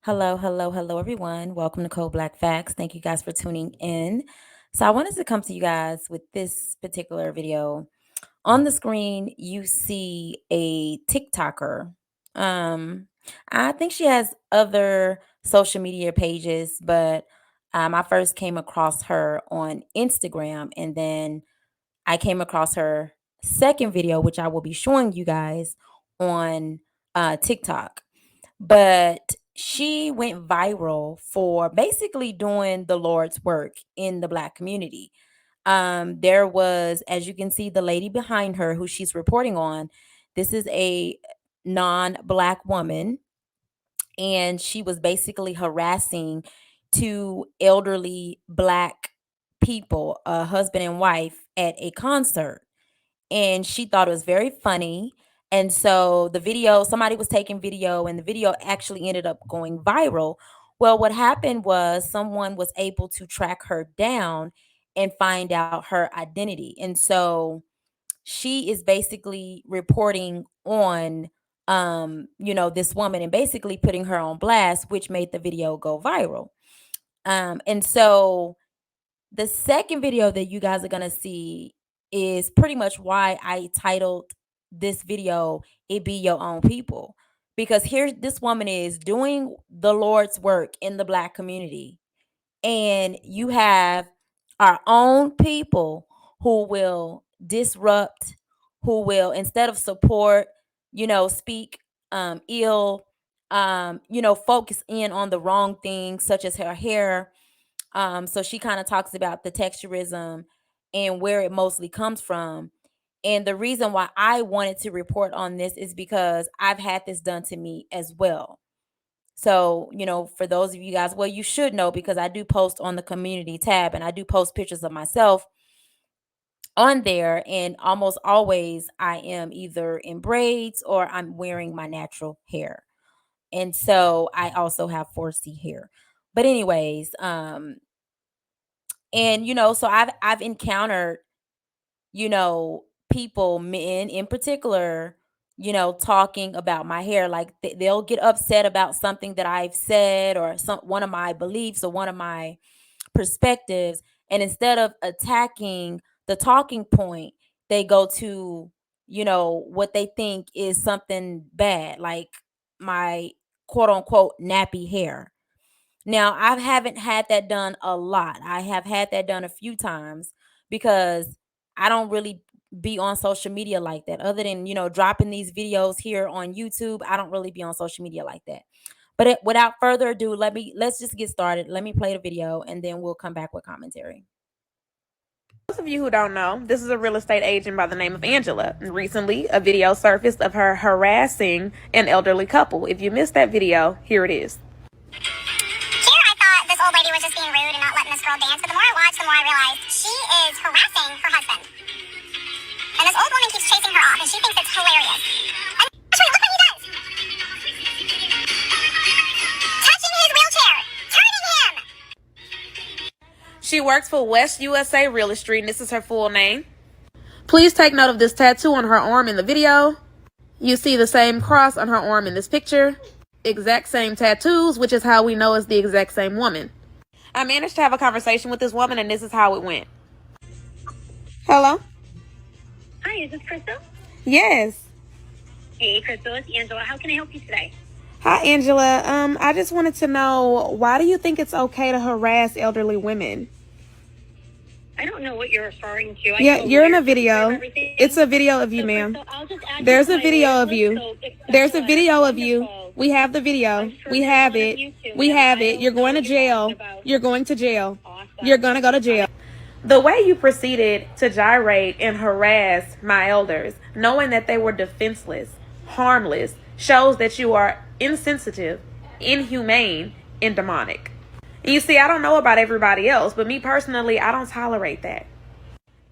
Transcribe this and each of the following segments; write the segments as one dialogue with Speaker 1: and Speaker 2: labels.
Speaker 1: Hello, hello, hello, everyone. Welcome to Code Black Facts. Thank you guys for tuning in. So, I wanted to come to you guys with this particular video. On the screen, you see a TikToker. Um, I think she has other social media pages, but I first came across her on Instagram, and then I came across her second video, which I will be showing you guys on TikTok. But she went viral for basically doing the Lord's work in the Black community. There was, as you can see, the lady behind her who she's reporting on. This is a non-Black woman, and she was basically harassing two elderly Black people, a husband and wife, at a concert, and she thought it was very funny. And so the video, somebody was taking video, and the video actually ended up going viral. Well, what happened was someone was able to track her down and find out her identity. And so she is basically reporting on this woman and basically putting her on blast, which made the video go viral. And so the second video that you guys are going to see is pretty much why I titled this video "It Be Your Own People," because here this woman is doing the Lord's work in the Black community, and you have our own people who will disrupt, who will, instead of support, speak ill, focus in on the wrong things, such as her hair. So she kind of talks about the texturism and where it mostly comes from. And the reason why I wanted to report on this is because I've had this done to me as well. So, for those of you guys, well, you should know because I do post on the community tab, and I do post pictures of myself on there. And almost always I am either in braids or I'm wearing my natural hair. And so I also have 4C hair. But anyways, and so I've encountered, people, men in particular, talking about my hair. Like they'll get upset about something that I've said, or one of my beliefs or one of my perspectives, and instead of attacking the talking point, they go to, what they think is something bad, like my quote unquote nappy hair. Now, I haven't had that done a lot. I have had that done a few times because I don't really be on social media like that. Other than, dropping these videos here on YouTube, I don't really be on social media like that. But without further ado, let's just get started. Let me play the video and then we'll come back with commentary.
Speaker 2: Those of you who don't know, this is a real estate agent by the name of Angela. Recently, a video surfaced of her harassing an elderly couple. If you missed that video, here it is.
Speaker 3: This old lady was just being rude and not letting this girl dance, but the more I watched, the more I realized she is harassing her husband. And this old woman keeps chasing her off, and she thinks it's hilarious. And actually, look what he does. Touching his wheelchair, turning him.
Speaker 2: She works for West USA Real Estate, and this is her full name. Please take note of this tattoo on her arm in the video. You see the same cross on her arm in this picture. Exact same tattoos, which is how we know it's the exact same woman. I managed to have a conversation with this woman, and this is how it went. Hello?
Speaker 4: Hi, is this Crystal?
Speaker 2: Yes.
Speaker 4: Hey, Crystal, it's Angela. How can I help you today?
Speaker 2: Hi, Angela. I just wanted to know, why do you think it's okay to harass elderly women?
Speaker 4: I don't know what you're referring to.
Speaker 2: Yeah, you're in a video. It's a video of you, ma'am. There's a video of you. There's a video of you. We have the video. We have it. We have it. You're going to jail. You're going to jail. You're going to go to jail. The way you proceeded to gyrate and harass my elders, knowing that they were defenseless, harmless, shows that you are insensitive, inhumane, and demonic. And you see, I don't know about everybody else, but me personally, I don't tolerate that.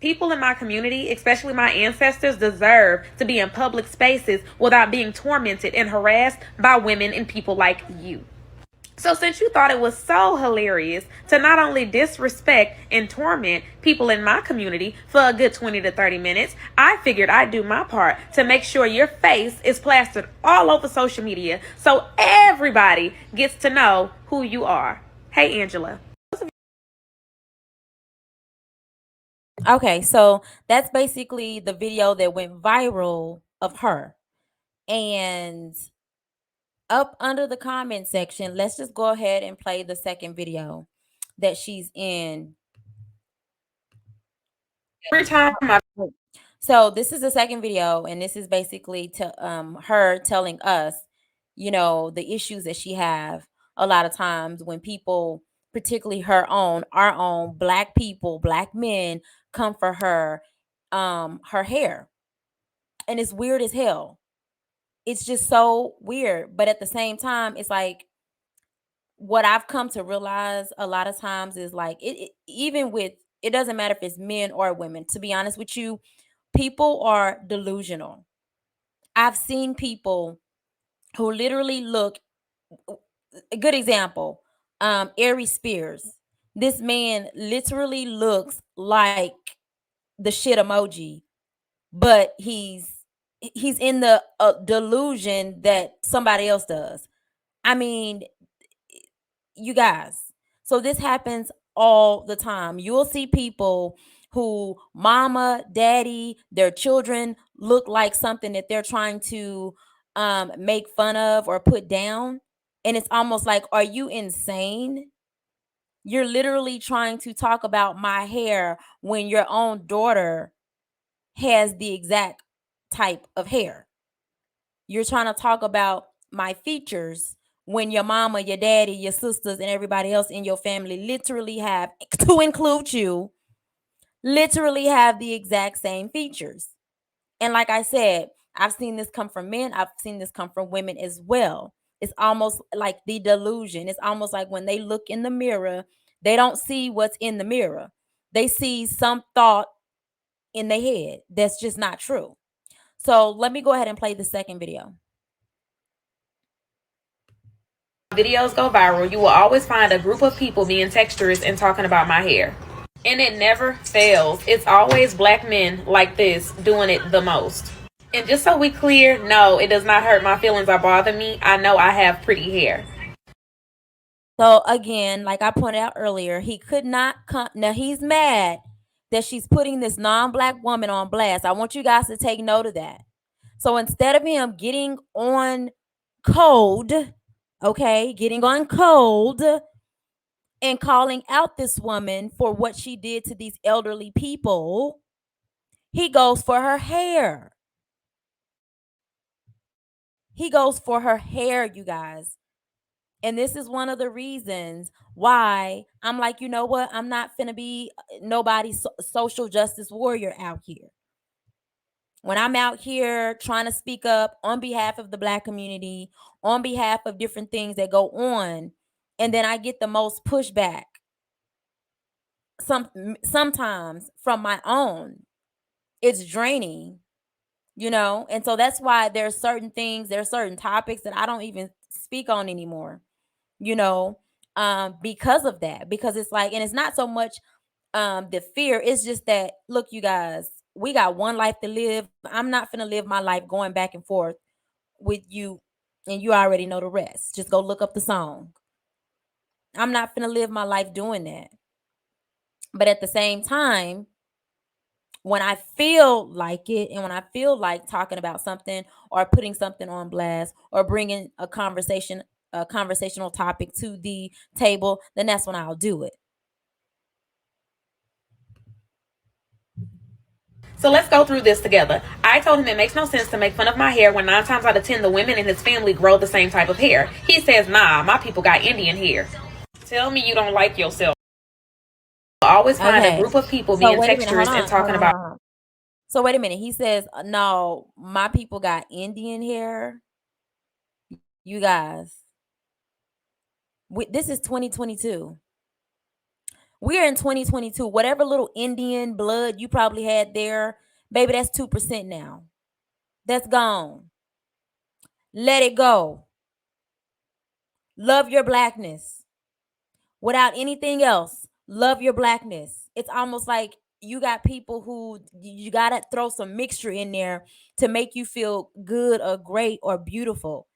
Speaker 2: People in my community, especially my ancestors, deserve to be in public spaces without being tormented and harassed by women and people like you. So, since you thought it was so hilarious to not only disrespect and torment people in my community for a good 20 to 30 minutes, I figured I'd do my part to make sure your face is plastered all over social media so everybody gets to know who you are. Hey, Angela.
Speaker 1: Okay, so that's basically the video that went viral of her. And up under the comment section, let's just go ahead and play the second video that she's in.
Speaker 2: Every time I
Speaker 1: So this is the second video, and this is basically to her telling us, the issues that she have a lot of times when people, particularly our own black people, black men, come for her hair. And it's weird as hell. It's just so weird. But at the same time, it's like what I've come to realize a lot of times is like even with it doesn't matter if it's men or women. To be honest with you, people are delusional. I've seen people who literally look a good example, Ari Spears. This man literally looks like the shit emoji, but he's in the delusion that somebody else does. I mean, you guys. So this happens all the time. You'll see people who mama, daddy, their children look like something that they're trying to make fun of or put down. And it's almost like, are you insane? You're literally trying to talk about my hair when your own daughter has the exact type of hair. You're trying to talk about my features when your mama, your daddy, your sisters, and everybody else in your family literally have, to include you, literally have the exact same features. And like I said, I've seen this come from men, I've seen this come from women as well. It's almost like the delusion. It's almost like when they look in the mirror, they don't see what's in the mirror. They see some thought in their head that's just not true. So let me go ahead and play the second video.
Speaker 2: videos go viral, you will always find a group of people being texturous and talking about my hair. And it never fails. It's always black men like this doing it the most. And just so we clear, no, it does not hurt my feelings or bother me. I know I have pretty hair.
Speaker 1: So again, like I pointed out earlier, he could not come. Now he's mad that she's putting this non-black woman on blast. I want you guys to take note of that. So instead of him getting on code, okay, getting on code and calling out this woman for what she did to these elderly people, he goes for her hair. He goes for her hair, you guys. And this is one of the reasons why I'm like, you know what? I'm not finna be nobody's social justice warrior out here. When I'm out here trying to speak up on behalf of the black community, on behalf of different things that go on, and then I get the most pushback sometimes from my own, it's draining, and so that's why there's certain topics that I don't even speak on anymore, you know because of that, because it's like, and it's not so much the fear, it's just that, look, you guys, we got one life to live. I'm not gonna live my life going back and forth with you, and you already know the rest. Just go look up the song. I'm not gonna live my life doing that. But at the same time, when I feel like it, and when I feel like talking about something or putting something on blast or bringing a conversational topic to the table, then that's when I'll do it.
Speaker 2: So let's go through this together. I told him it makes no sense to make fun of my hair when 9 times out of 10 the women in his family grow the same type of hair. He says, nah, my people got Indian hair. Tell me you don't like yourself. Always find a group of people being texturous and talking about.
Speaker 1: So wait a minute. He says, no, my people got Indian hair. You guys, this is 2022. We're in 2022. Whatever little Indian blood you probably had there, baby, that's 2% now. That's gone. Let it go. Love your blackness without anything else. Love your blackness. It's almost like you got people who you got to throw some mixture in there to make you feel good or great or beautiful.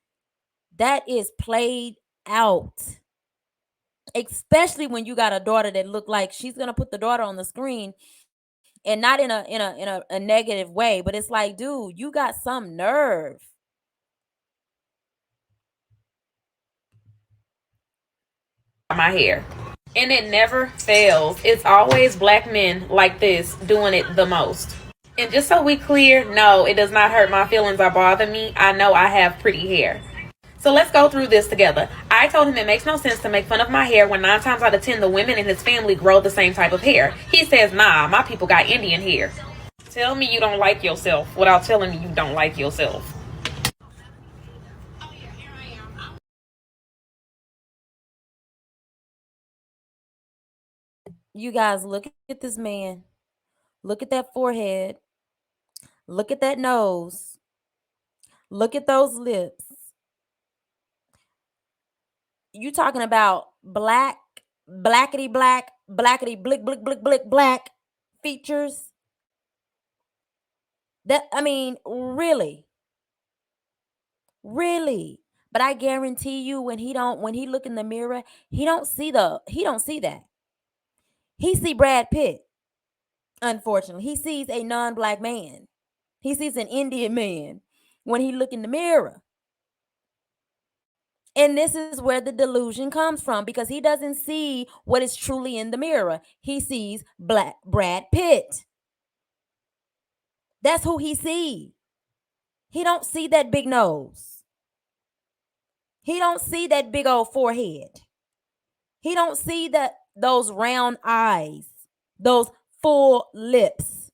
Speaker 1: That is played out. Especially when you got a daughter that look like she's going to put the daughter on the screen, and not in a negative way, but it's like, dude, you got some nerve.
Speaker 2: My hair. And it never fails. It's always black men like this doing it the most. And just so we clear, no, it does not hurt my feelings or bother me. I know I have pretty hair. So let's go through this together. I told him it makes no sense to make fun of my hair when 9 times out of 10 the women in his family grow the same type of hair. He says, nah, my people got Indian hair. Tell me you don't like yourself without telling me you don't like yourself.
Speaker 1: You guys, look at this man. Look at that forehead. Look at that nose. Look at those lips. You talking about black, blackety blick, blick, blick, blick, black features? That, I mean, really, really. But I guarantee you, when he look in the mirror, he don't see that. He see Brad Pitt. Unfortunately, he sees a non-black man. He sees an Indian man when he look in the mirror. And this is where the delusion comes from, because he doesn't see what is truly in the mirror. He sees black Brad Pitt. That's who he sees. He don't see that big nose. He don't see that big old forehead. He don't see those round eyes, those full lips.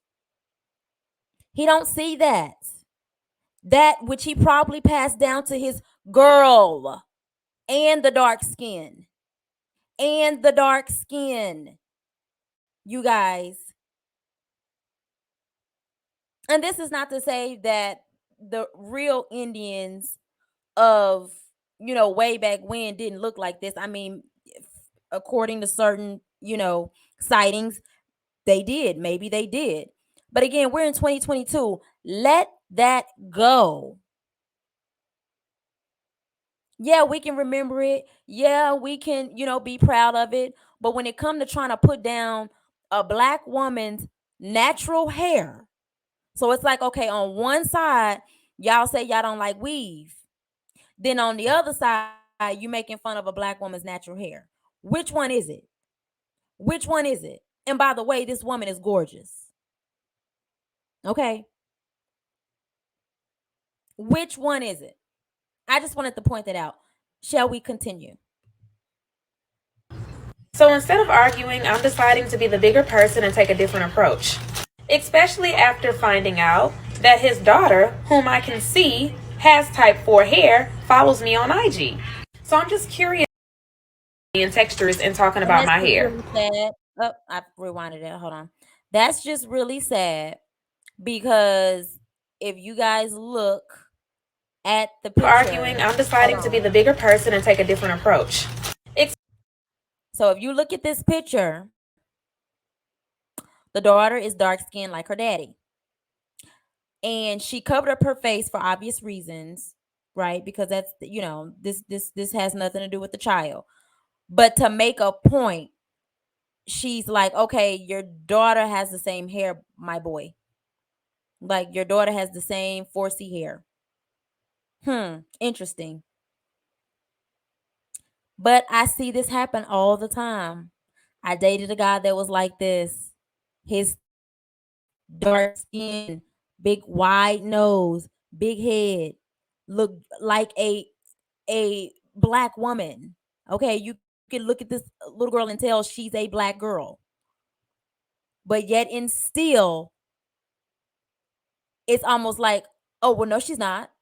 Speaker 1: He don't see that. That which he probably passed down to his girl, and the dark skin. And the dark skin. You guys. And this is not to say that the real Indians of, way back when didn't look like this. I mean, according to certain, sightings, they did. Maybe they did. But again, we're in 2022. Let that go. Yeah, we can remember it. Yeah, we can, be proud of it. But when it comes to trying to put down a black woman's natural hair, so it's like, okay, on one side, y'all say y'all don't like weave. Then on the other side, you making fun of a black woman's natural hair. Which one is it? Which one is it? And by the way, this woman is gorgeous. Okay. Which one is it? I just wanted to point that out. Shall we continue?
Speaker 2: So instead of arguing, I'm deciding to be the bigger person and take a different approach. Especially after finding out that his daughter, whom I can see has type 4 hair, follows me on IG. So I'm just curious in textures and talking about my hair.
Speaker 1: Really sad. Oh, I rewinded it. Hold on. That's just really sad, because if you guys look at the picture,
Speaker 2: Arguing, I'm deciding to be the bigger person and take a different approach.
Speaker 1: So if you look at this picture, the daughter is dark skinned like her daddy. And she covered up her face for obvious reasons, right? Because that's, this has nothing to do with the child. But to make a point, she's like, okay, your daughter has the same hair, my boy. Like, your daughter has the same 4C hair. Interesting. But I see this happen all the time. I dated a guy that was like this. His dark skin, big wide nose, big head, look like a black woman. Okay, you can look at this little girl and tell she's a black girl. But yet and still, it's almost like, oh, well, no, she's not.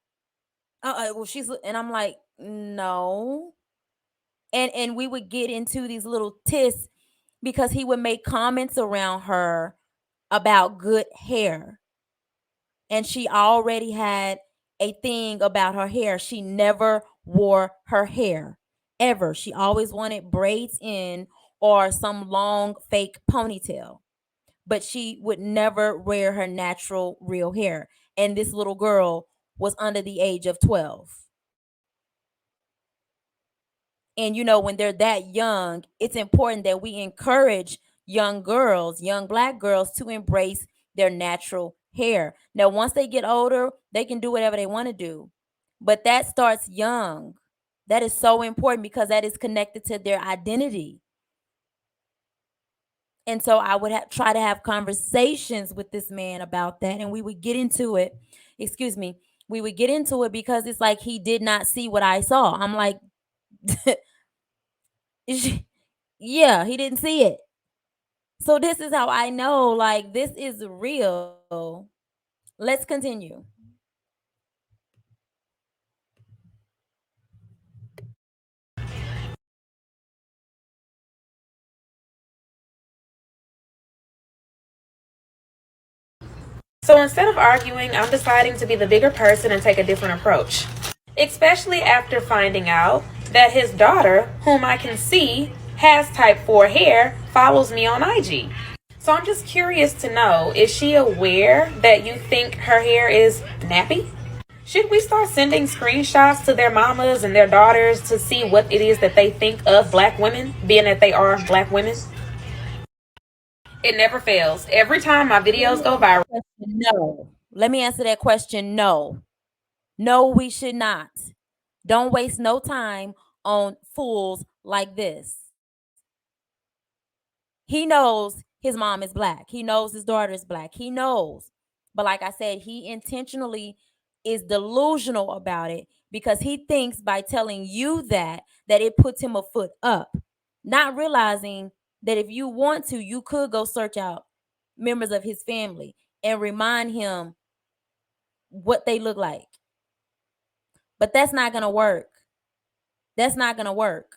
Speaker 1: Well, and I'm like, no. And we would get into these little tists because he would make comments around her about good hair. And she already had a thing about her hair. She never wore her hair. ever. She always wanted braids in or some long fake ponytail, but she would never wear her natural real hair. And this little girl was under the age of 12. And when they're that young, it's important that we encourage young girls, young black girls, to embrace their natural hair. Now, once they get older, they can do whatever they want to do. But that starts young. That is so important because that is connected to their identity. And so I would try to have conversations with this man about that, and we would get into it. Excuse me. We would get into it because it's like he did not see what I saw. I'm like, yeah, he didn't see it. So this is how I know, like, this is real. Let's continue.
Speaker 2: So instead of arguing, I'm deciding to be the bigger person and take a different approach. Especially after finding out that his daughter, whom I can see has type 4 hair, follows me on IG. So I'm just curious to know, is she aware that you think her hair is nappy? Should we start sending screenshots to their mamas and their daughters to see what it is that they think of black women, being that they are black women? It never fails. Every time my videos go viral.
Speaker 1: No. Let me answer that question. No. No, we should not. Don't waste no time on fools like this. He knows his mom is black. He knows his daughter is black. He knows. But like I said, he intentionally is delusional about it because he thinks by telling you that it puts him a foot up, not realizing that if you want to, you could go search out members of his family and remind him what they look like. But that's not going to work. That's not going to work.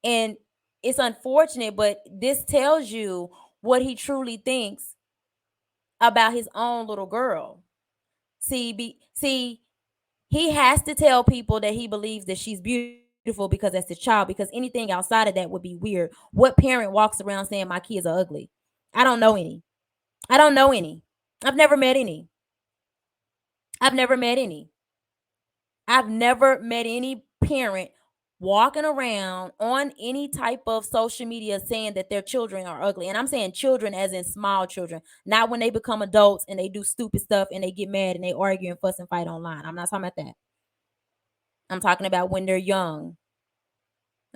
Speaker 1: And it's unfortunate, but this tells you what he truly thinks about his own little girl. See, he has to tell people that he believes that she's beautiful because that's his child, because anything outside of that would be weird. What parent walks around saying my kids are ugly? I don't know any. I don't know any. I've never met any. I've never met any. I've never met any parent walking around on any type of social media saying that their children are ugly. And I'm saying children as in small children, not when they become adults and they do stupid stuff and they get mad and they argue and fuss and fight online. I'm not talking about that. I'm talking about when they're young.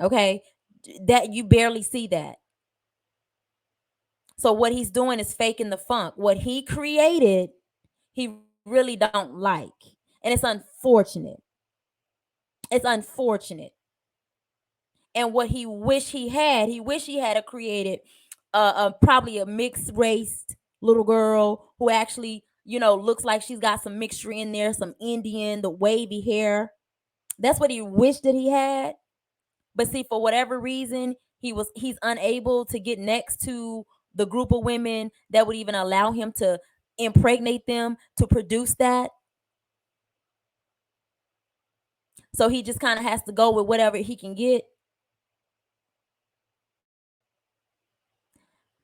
Speaker 1: Okay? That you barely see that. So what he's doing is faking the funk. What he created, he really don't like. And it's unfortunate. It's unfortunate. And what he wish he had created probably a mixed race little girl who actually, looks like she's got some mixture in there, some Indian, the wavy hair. That's what he wished that he had. But see, for whatever reason, he's unable to get next to the group of women that would even allow him to impregnate them to produce that. So he just kind of has to go with whatever he can get.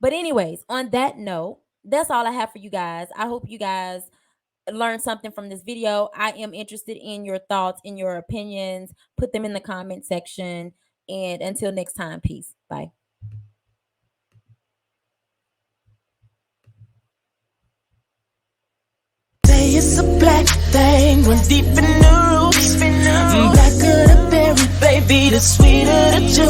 Speaker 1: But anyways, on that note, that's all I have for you guys. I hope you guys learned something from this video. I am interested in your thoughts, in your opinions. Put them in the comment section. And until next time, peace. Bye.
Speaker 5: Say it's a black thing, run deep in the roots. Blacker the berry, baby, the sweeter the juice.